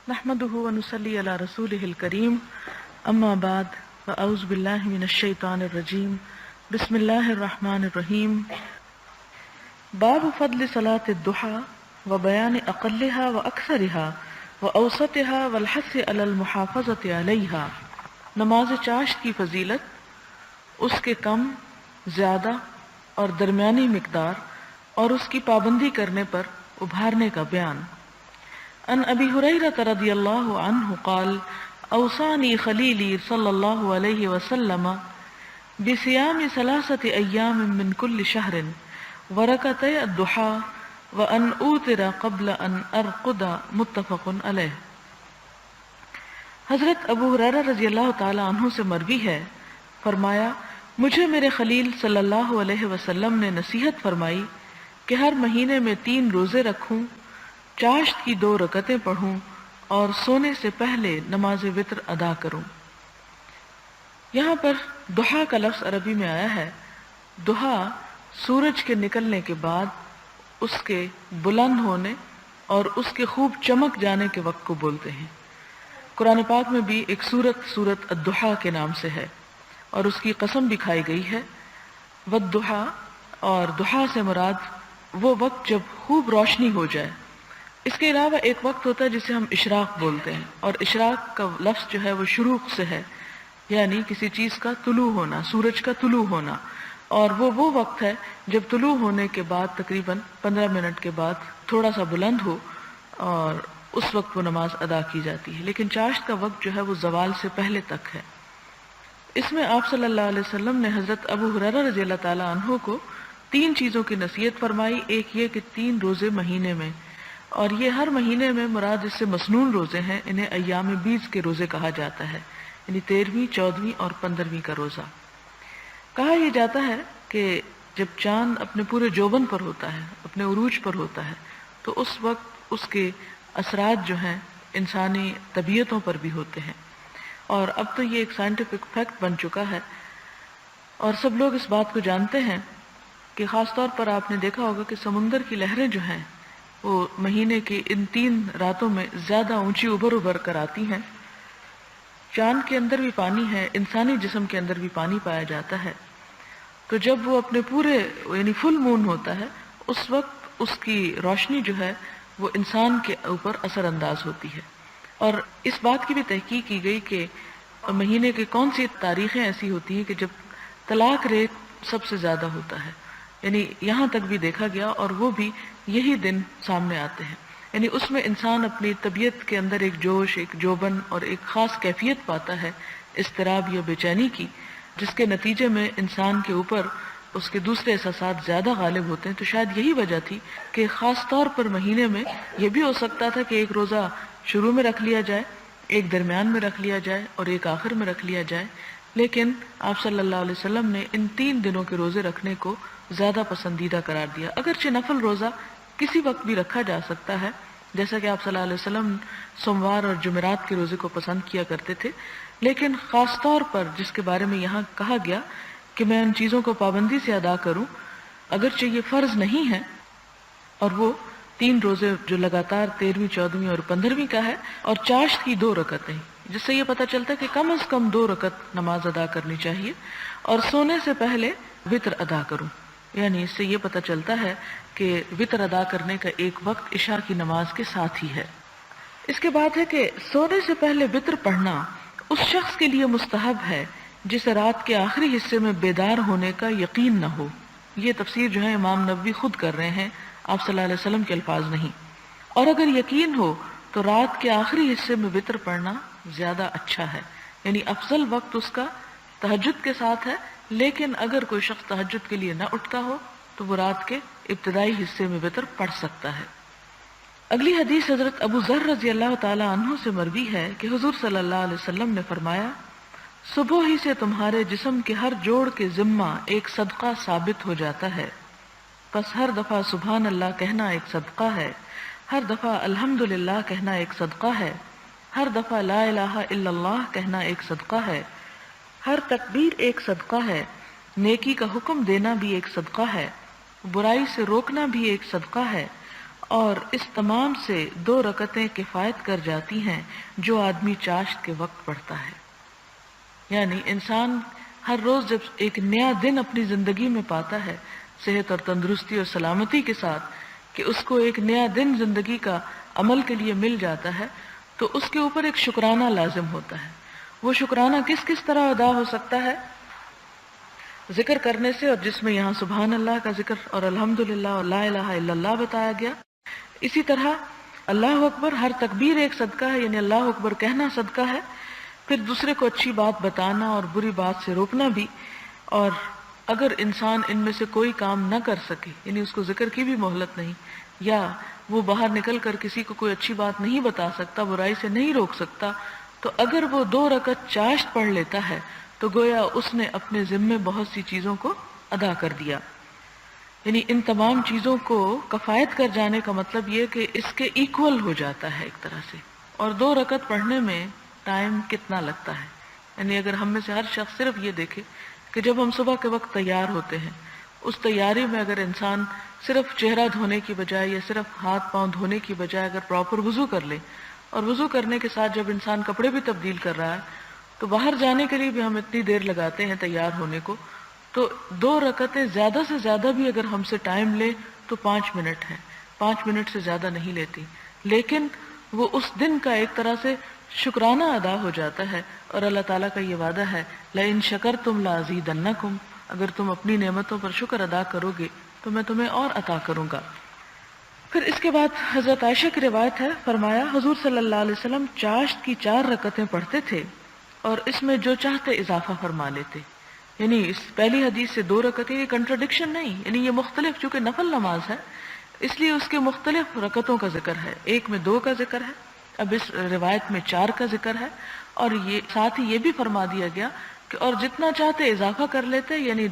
نحمده ونصلي على رسوله الكريم اما بعد فاعوذ بالله من الشيطان الرجيم بسم الله الرحمن الرحيم باب فضل صلاة الضحى وبيان اقلها واكثرها واوسطها والحث على المحافظة عليها نماز چاشت کی فضیلت، اس کے کم، زیادہ اور درمیانی مقدار اور اس کی پابندی کرنے پر ابھارنے کا بیان۔ عن ابی ہریرہ رضی اللہ عنہ قال اوصانی خلیلی صلی اللہ علیہ وسلم بصیام ثلاثة ایام من کل شہر ورکعتي الضحى وان اوتر قبل ان ارقد متفق علیہ۔ حضرت ابو ہریرہ رضی اللہ تعالی عنہ سے مروی ہے، فرمایا مجھے میرے خلیل صلی اللہ علیہ وسلم نے نصیحت فرمائی کہ ہر مہینے میں 3 روزے رکھوں، چاشت کی 2 رکعتیں پڑھوں اور سونے سے پہلے نماز وتر ادا کروں۔ یہاں پر ضحیٰ کا لفظ عربی میں آیا ہے۔ ضحیٰ سورج کے نکلنے کے بعد اس کے بلند ہونے اور اس کے خوب چمک جانے کے وقت کو بولتے ہیں۔ قرآن پاک میں بھی ایک سورت الضحیٰ کے نام سے ہے اور اس کی قسم بھی کھائی گئی ہے۔ والضحیٰ، اور ضحیٰ سے مراد وہ وقت جب خوب روشنی ہو جائے۔ اس کے علاوہ ایک وقت ہوتا ہے جسے ہم اشراق بولتے ہیں، اور اشراق کا لفظ جو ہے وہ شروق سے ہے، یعنی کسی چیز کا طلوع ہونا، سورج کا طلوع ہونا، اور وہ وقت ہے جب طلوع ہونے کے بعد تقریباً 15 منٹ کے بعد تھوڑا سا بلند ہو اور اس وقت وہ نماز ادا کی جاتی ہے۔ لیکن چاشت کا وقت جو ہے وہ زوال سے پہلے تک ہے۔ اس میں آپ صلی اللہ علیہ وسلم نے حضرت ابو ہریرہ رضی اللہ تعالی عنہ کو 3 چیزوں کی نصیحت فرمائی۔ ایک یہ کہ 3 روزے مہینے میں، اور یہ ہر مہینے میں مراد اس سے مسنون روزے ہیں، انہیں ایام بیض کے روزے کہا جاتا ہے، یعنی 13ویں، 14ویں اور 15ویں کا روزہ۔ کہا یہ جاتا ہے کہ جب چاند اپنے پورے جوبن پر ہوتا ہے، اپنے عروج پر ہوتا ہے، تو اس وقت اس کے اثرات جو ہیں انسانی طبیعتوں پر بھی ہوتے ہیں، اور اب تو یہ ایک سائنٹیفک فیکٹ بن چکا ہے اور سب لوگ اس بات کو جانتے ہیں کہ خاص طور پر آپ نے دیکھا ہوگا کہ سمندر کی لہریں جو ہیں وہ مہینے کی ان 3 راتوں میں زیادہ اونچی ابھر کر آتی ہیں۔ چاند کے اندر بھی پانی ہے، انسانی جسم کے اندر بھی پانی پایا جاتا ہے، تو جب وہ اپنے پورے یعنی فل مون ہوتا ہے، اس وقت اس کی روشنی جو ہے وہ انسان کے اوپر اثر انداز ہوتی ہے۔ اور اس بات کی بھی تحقیق کی گئی کہ مہینے کی کون سی تاریخیں ایسی ہوتی ہیں کہ جب طلاق ریٹ سب سے زیادہ ہوتا ہے، یعنی یہاں تک بھی دیکھا گیا، اور وہ بھی یہی دن سامنے آتے ہیں۔ یعنی اس میں انسان اپنی طبیعت کے اندر ایک جوش، ایک جوبن اور ایک خاص کیفیت پاتا ہے اضطراب یا بے چینی کی، جس کے نتیجے میں انسان کے اوپر اس کے دوسرے احساسات زیادہ غالب ہوتے ہیں۔ تو شاید یہی وجہ تھی کہ خاص طور پر مہینے میں یہ بھی ہو سکتا تھا کہ ایک روزہ شروع میں رکھ لیا جائے، ایک درمیان میں رکھ لیا جائے اور ایک آخر میں رکھ لیا جائے، لیکن آپ صلی اللہ علیہ وسلم نے ان 3 دنوں کے روزے رکھنے کو زیادہ پسندیدہ قرار دیا۔ اگرچہ نفل روزہ کسی وقت بھی رکھا جا سکتا ہے، جیسا کہ آپ صلی اللہ علیہ وسلم سوموار اور جمعرات کے روزے کو پسند کیا کرتے تھے، لیکن خاص طور پر جس کے بارے میں یہاں کہا گیا کہ میں ان چیزوں کو پابندی سے ادا کروں، اگرچہ یہ فرض نہیں ہے، اور وہ 3 روزے جو لگاتار 13ویں، 14ویں اور 15ویں کا ہے، اور چاشت کی 2 رکعتیں، جس سے یہ پتہ چلتا ہے کہ کم از کم 2 رکعت نماز ادا کرنی چاہیے، اور سونے سے پہلے وتر ادا کروں، یعنی اس سے یہ پتہ چلتا ہے کہ وتر ادا کرنے کا ایک وقت عشاء کی نماز کے ساتھ ہی ہے۔ اس کے بعد ہے کہ سونے سے پہلے وتر پڑھنا اس شخص کے لیے مستحب ہے جسے رات کے آخری حصے میں بیدار ہونے کا یقین نہ ہو۔ یہ تفسیر جو ہے امام نووی خود کر رہے ہیں، آپ صلی اللہ علیہ وسلم کے الفاظ نہیں۔ اور اگر یقین ہو تو رات کے آخری حصے میں وتر پڑھنا زیادہ اچھا ہے، یعنی افضل وقت اس کا تہجد کے ساتھ ہے، لیکن اگر کوئی شخص تہجد کے لیے نہ اٹھتا ہو تو وہ رات کے ابتدائی حصے میں وتر پڑھ سکتا ہے۔ اگلی حدیث حضرت ابو ذر رضی اللہ تعالی عنہ سے مروی ہے کہ حضور صلی اللہ علیہ وسلم نے فرمایا، صبح ہی سے تمہارے جسم کے ہر جوڑ کے ذمہ ایک صدقہ ثابت ہو جاتا ہے، پس ہر دفعہ سبحان اللہ کہنا ایک صدقہ ہے، ہر دفعہ الحمدللہ کہنا ایک صدقہ ہے، ہر دفعہ لا الہ الا اللہ کہنا ایک صدقہ ہے، ہر تکبیر ایک صدقہ ہے، نیکی کا حکم دینا بھی ایک صدقہ ہے، برائی سے روکنا بھی ایک صدقہ ہے، اور اس تمام سے 2 رکعتیں کفایت کر جاتی ہیں جو آدمی چاشت کے وقت پڑھتا ہے۔ یعنی انسان ہر روز جب ایک نیا دن اپنی زندگی میں پاتا ہے صحت اور تندرستی اور سلامتی کے ساتھ، کہ اس کو ایک نیا دن زندگی کا عمل کے لیے مل جاتا ہے، تو اس کے اوپر ایک شکرانہ لازم ہوتا ہے۔ وہ شکرانہ کس کس طرح ادا ہو سکتا ہے؟ ذکر کرنے سے، اور جس میں یہاں سبحان اللہ کا ذکر اور الحمدللہ اور لا الہ الا اللہ بتایا گیا۔ اسی طرح اللہ اکبر، ہر تکبیر ایک صدقہ ہے، یعنی اللہ اکبر کہنا صدقہ ہے۔ پھر دوسرے کو اچھی بات بتانا اور بری بات سے روکنا بھی، اور اگر انسان ان میں سے کوئی کام نہ کر سکے، یعنی اس کو ذکر کی بھی مہلت نہیں، یا وہ باہر نکل کر کسی کو کوئی اچھی بات نہیں بتا سکتا، برائی سے نہیں روک سکتا، تو اگر وہ 2 رکعت چاشت پڑھ لیتا ہے تو گویا اس نے اپنے ذمے بہت سی چیزوں کو ادا کر دیا۔ یعنی ان تمام چیزوں کو کفایت کر جانے کا مطلب یہ کہ اس کے ایکول ہو جاتا ہے ایک طرح سے۔ اور 2 رکعت پڑھنے میں ٹائم کتنا لگتا ہے؟ یعنی اگر ہم میں سے ہر شخص صرف یہ دیکھے کہ جب ہم صبح کے وقت تیار ہوتے ہیں، اس تیاری میں اگر انسان صرف چہرہ دھونے کی بجائے یا صرف ہاتھ پاؤں دھونے کی بجائے اگر پراپر وضو کر لے، اور وضو کرنے کے ساتھ جب انسان کپڑے بھی تبدیل کر رہا ہے، تو باہر جانے کے لیے بھی ہم اتنی دیر لگاتے ہیں تیار ہونے کو، تو 2 رکعتیں زیادہ سے زیادہ بھی اگر ہم سے ٹائم لے تو 5 منٹ ہے، 5 منٹ سے زیادہ نہیں لیتی، لیکن وہ اس دن کا ایک طرح سے شکرانہ ادا ہو جاتا ہے۔ اور اللہ تعالیٰ کا یہ وعدہ ہے لَإِن شَكَرْتُمْ لَأَزِيدَنَّكُمْ، اگر تم اپنی نعمتوں پر شکر ادا کرو گے تو میں تمہیں اور عطا کروں گا۔ پھر اس کے بعد حضرت عائشہ کی روایت ہے، فرمایا حضور صلی اللہ علیہ وسلم چاشت کی 4 رکعتیں پڑھتے تھے اور اس میں جو چاہتے اضافہ فرما لیتے۔ یعنی اس پہلی حدیث سے 2 رکعتیں، یہ کنٹرڈکشن نہیں، یعنی یہ مختلف، چونکہ نفل نماز ہے اس لیے اس کے مختلف رکعتوں کا ذکر ہے، ایک میں 2 کا ذکر ہے، اب اس روایت میں 4 کا ذکر ہے، اور یہ ساتھ ہی یہ بھی فرما دیا گیا کہ اور جتنا چاہتے اضافہ کر لیتے، یعنی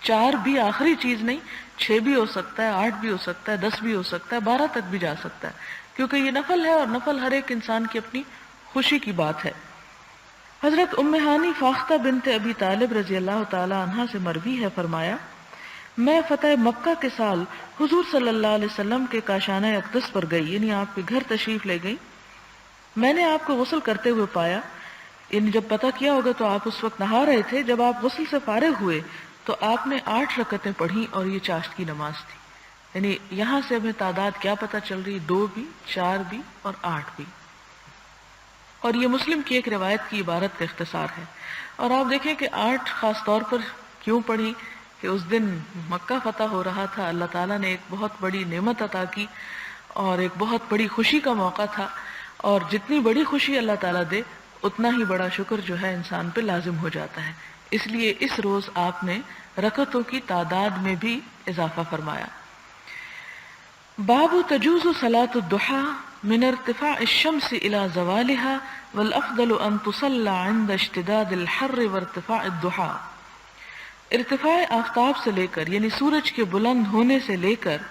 4 بھی آخری چیز نہیں، 6 بھی ہو سکتا ہے، 8 بھی ہو سکتا ہے، 10 بھی ہو سکتا ہے، 12 تک بھی جا سکتا ہے، کیونکہ یہ نفل ہے اور نفل ہر ایک انسان کی اپنی خوشی کی بات ہے۔ حضرت ام ہانی فاختہ بنت ابی طالب رضی اللہ تعالی عنہا سے مروی ہے، فرمایا میں فتح مکہ کے سال حضور صلی اللہ علیہ وسلم کے کاشانہ اقدس پر گئی، یعنی آپ کے گھر تشریف لے گئی۔ میں نے آپ کو غسل کرتے ہوئے پایا، یعنی جب پتہ کیا ہوگا تو آپ اس وقت نہا رہے تھے۔ جب آپ غسل سے فارغ ہوئے تو آپ نے 8 رکعتیں پڑھی اور یہ چاشت کی نماز تھی۔ یعنی یہاں سے ہمیں تعداد کیا پتہ چل رہی، 2 بھی، 4 بھی اور 8 بھی، اور یہ مسلم کی ایک روایت کی عبارت کا اختصار ہے۔ اور آپ دیکھیں کہ 8 خاص طور پر کیوں پڑھی، کہ اس دن مکہ فتح ہو رہا تھا، اللہ تعالیٰ نے ایک بہت بڑی نعمت عطا کی اور ایک بہت بڑی خوشی کا موقع تھا، اور جتنی بڑی خوشی اللہ تعالیٰ دے اتنا ہی بڑا شکر جو ہے انسان پہ لازم ہو جاتا ہے، اس لیے اس روز آپ نے رکعتوں کی تعداد میں بھی اضافہ فرمایا۔ باب تجوز صلاة الضحى من ارتفاع الشمس الى زوالها والافضل ان تصلى عند اشتداد الحر وارتفاع الضحى۔ ارتفاع آفتاب سے لے کر، یعنی سورج کے بلند ہونے سے لے کر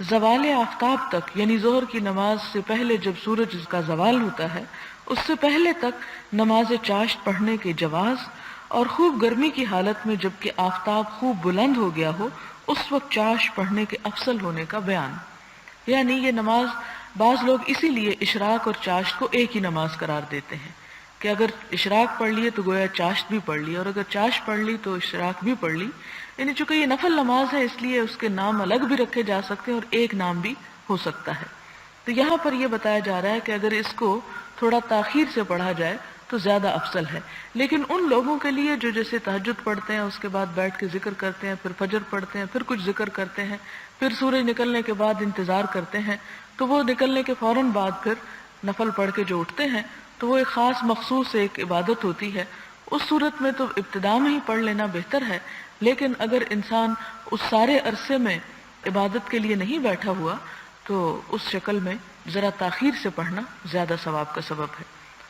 زوال آفتاب تک، یعنی ظہر کی نماز سے پہلے جب سورج کا زوال ہوتا ہے اس سے پہلے تک نماز چاشت پڑھنے کے جواز، اور خوب گرمی کی حالت میں جب کہ آفتاب خوب بلند ہو گیا ہو اس وقت چاشت پڑھنے کے افضل ہونے کا بیان۔ یعنی یہ نماز بعض لوگ اسی لیے اشراق اور چاشت کو ایک ہی نماز قرار دیتے ہیں کہ اگر اشراق پڑھ لیے تو گویا چاشت بھی پڑھ لی، اور اگر چاشت پڑھ لی تو اشراق بھی پڑھ لی، یعنی چونکہ یہ نفل نماز ہے اس لیے اس کے نام الگ بھی رکھے جا سکتے ہیں اور ایک نام بھی ہو سکتا ہے۔ تو یہاں پر یہ بتایا جا رہا ہے کہ اگر اس کو تھوڑا تاخیر سے پڑھا جائے تو زیادہ افضل ہے، لیکن ان لوگوں کے لیے جو جیسے تہجد پڑھتے ہیں اس کے بعد بیٹھ کے ذکر کرتے ہیں، پھر فجر پڑھتے ہیں، پھر کچھ ذکر کرتے ہیں، پھر سورج نکلنے کے بعد انتظار کرتے ہیں، تو وہ نکلنے کے فوراً بعد پھر نفل پڑھ کے جو اٹھتے ہیں تو وہ ایک خاص مخصوص ایک عبادت ہوتی ہے۔ اس صورت میں تو ابتدا میں ہی پڑھ لینا بہتر ہے، لیکن اگر انسان اس سارے عرصے میں عبادت کے لیے نہیں بیٹھا ہوا تو اس شکل میں ذرا تاخیر سے پڑھنا زیادہ ثواب کا سبب ہے۔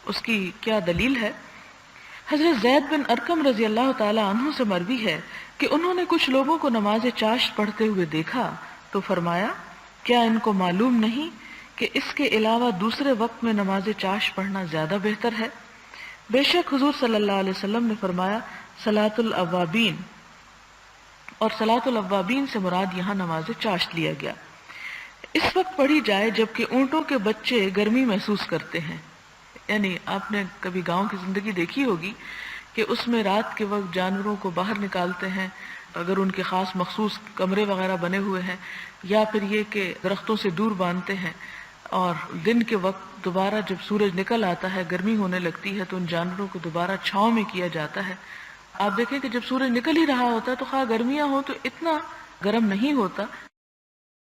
اس کی کیا دلیل ہے؟ حضرت زید بن ارقم رضی اللہ تعالی عنہ سے مروی ہے کہ انہوں نے کچھ لوگوں کو نماز چاشت پڑھتے ہوئے دیکھا تو فرمایا کیا ان کو معلوم نہیں کہ اس کے علاوہ دوسرے وقت میں نماز چاشت پڑھنا زیادہ بہتر ہے؟ بے شک حضور صلی اللہ علیہ وسلم نے فرمایا صلاۃ الاوابین، اور صلاۃ الاوابین سے مراد یہاں نماز چاشت لیا گیا۔ اس وقت پڑھی جائے جبکہ اونٹوں کے بچے گرمی محسوس کرتے ہیں. یعنی آپ نے کبھی گاؤں کی زندگی دیکھی ہوگی کہ اس میں رات کے وقت جانوروں کو باہر نکالتے ہیں اگر ان کے خاص مخصوص کمرے وغیرہ بنے ہوئے ہیں، یا پھر یہ کہ درختوں سے دور باندھتے ہیں، اور دن کے وقت دوبارہ جب سورج نکل آتا ہے گرمی ہونے لگتی ہے تو ان جانوروں کو دوبارہ چھاؤں میں کیا جاتا ہے. آپ دیکھیں کہ جب سورج نکل ہی رہا ہوتا ہے تو خواہ گرمیاں ہوں تو اتنا گرم نہیں ہوتا،